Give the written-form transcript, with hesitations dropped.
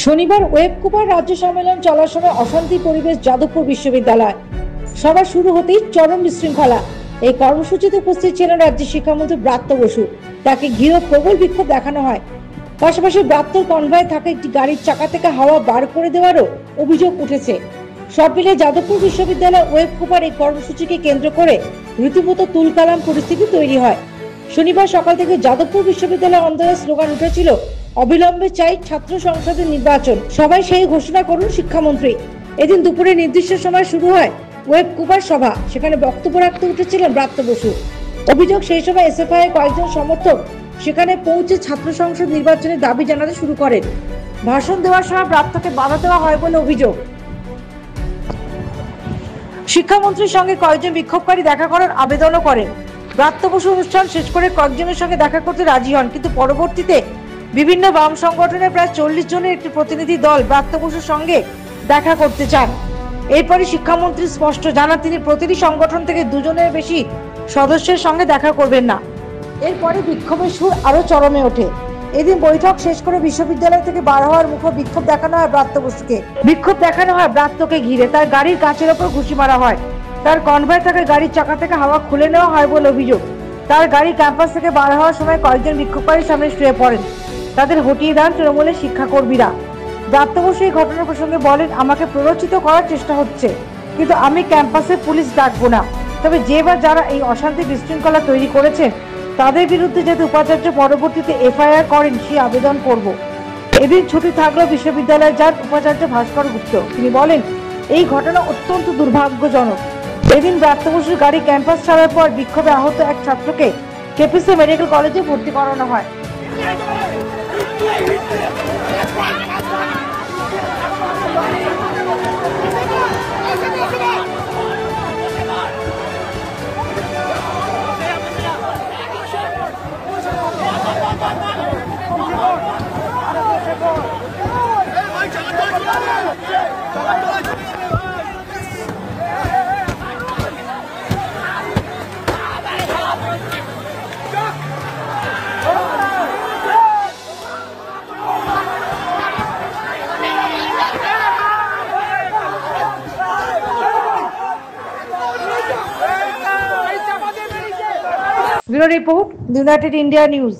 শনিবার web Cooper রাজ্য সম্মেলন চলার সময় অশান্তি পরিবেশ যাদবপুর বিশ্ববিদ্যালয়। সভা শুরু হতেই চরম বিশৃঙ্খলা। এই কর্মসূচিতে উপস্থিত ছিলেন রাজ্যের শিক্ষামন্ত্রী ব্রাত্য বসু। তাকে ঘিরে প্রবল বিক্ষোভ দেখানো হয়। পাশাপাশি ব্রাত্যর কনভয়ে থাকা একটি গাড়ির চাকা থেকে হাওয়া বার করে দেওয়ারও অভিযোগ উঠেছে। সব মিলে যাদবপুর বিশ্ববিদ্যালয় ওয়েব কুপার এই কর্মসূচিকে কেন্দ্র করে রীতিমতো তুলকালাম পরিস্থিতি তৈরি হয়। শনিবার সকাল থেকে যাদবপুর বিশ্ববিদ্যালয় আন্দোলনের স্লোগান উঠেছিল, অবিলম্বে চাই ছাত্র সংসদের নির্বাচন, সবাই সেই ঘোষণা করুন শিক্ষামন্ত্রী। এদিন দুপুরে নির্দিষ্ট সময় শুরু হয় ওয়েব কুপার সভা। সেখানে বক্তব্য রাখতে উঠেছিলেন ব্রাত্য বসু। অভিযোগ, সেই সময় এসএফআই এর কয়েকজন সমর্থক সেখানে পৌঁছে ছাত্র সংসদ নির্বাচনের দাবি জানাতে শুরু করেন। ভাষণ দেওয়ার সময় ব্রাত্যকে বাধা দেওয়া হয় বলে অভিযোগ। শিক্ষামন্ত্রীর সঙ্গে কয়েকজন বিক্ষোভকারী দেখা করার আবেদনও করেন। ব্রাত্য বসু অনুষ্ঠান শেষ করে কয়েকজনের সঙ্গে দেখা করতে রাজি হন, কিন্তু পরবর্তীতে বিভিন্ন বাম সংগঠনের প্রায় 40 জনের একটি প্রতিনিধি দল ব্রাত্য বসুর সঙ্গে দেখা করতে চান। এরপরে শিক্ষামন্ত্রী স্পষ্ট জানান, তিনি প্রতিটি সংগঠন থেকে 2 জনের বেশি সদস্যের সঙ্গে দেখা করবেন না। এরপরে বিক্ষোভের সুর আরো চরমে ওঠে। এদিন বৈঠক শেষ করে বিশ্ববিদ্যালয় থেকে বার হওয়ার মুখে বিক্ষোভ দেখানো হয় ব্রাত্য বসুকে। বিক্ষোভ দেখানো হয় ব্রাত্যকে ঘিরে। তার গাড়ির কাঁচের ওপর ঘুষি মারা হয়। তার কনভয়ে থাকা গাড়ির চাকা থেকে হাওয়া খুলে নেওয়া হয় বলে অভিযোগ। তার গাড়ি ক্যাম্পাস থেকে বার হওয়ার সময় কয়েকজন বিক্ষোভকারীর সামনে শুয়ে পড়েন। তাদের হটিয়ে দেন তৃণমূলের শিক্ষাকর্মীরা। ব্রাত্য বসু এই ঘটনার প্রসঙ্গে বলেন, আমাকে প্ররোচিত করার চেষ্টা হচ্ছে, কিন্তু আমি ক্যাম্পাসে পুলিশ ডাকবো না। তবে যে বা যারা এই অশান্তি বিশৃঙ্খলা তৈরি করেছেন তাদের বিরুদ্ধে যাতে উপাচার্য পরবর্তীতে এফআইআর করেন সেই আবেদন করব। এদিন ছুটি থাকলেও বিশ্ববিদ্যালয়ে যান উপাচার্য ভাস্কর গুপ্ত। তিনি বলেন, এই ঘটনা অত্যন্ত দুর্ভাগ্যজনক। এদিন ব্রাত্য বসুর গাড়ি ক্যাম্পাস ছাড়ার পর বিক্ষোভে আহত এক ছাত্রকে কেপিসি মেডিকেল কলেজে ভর্তি করানো হয়। Bureau Report, United India News।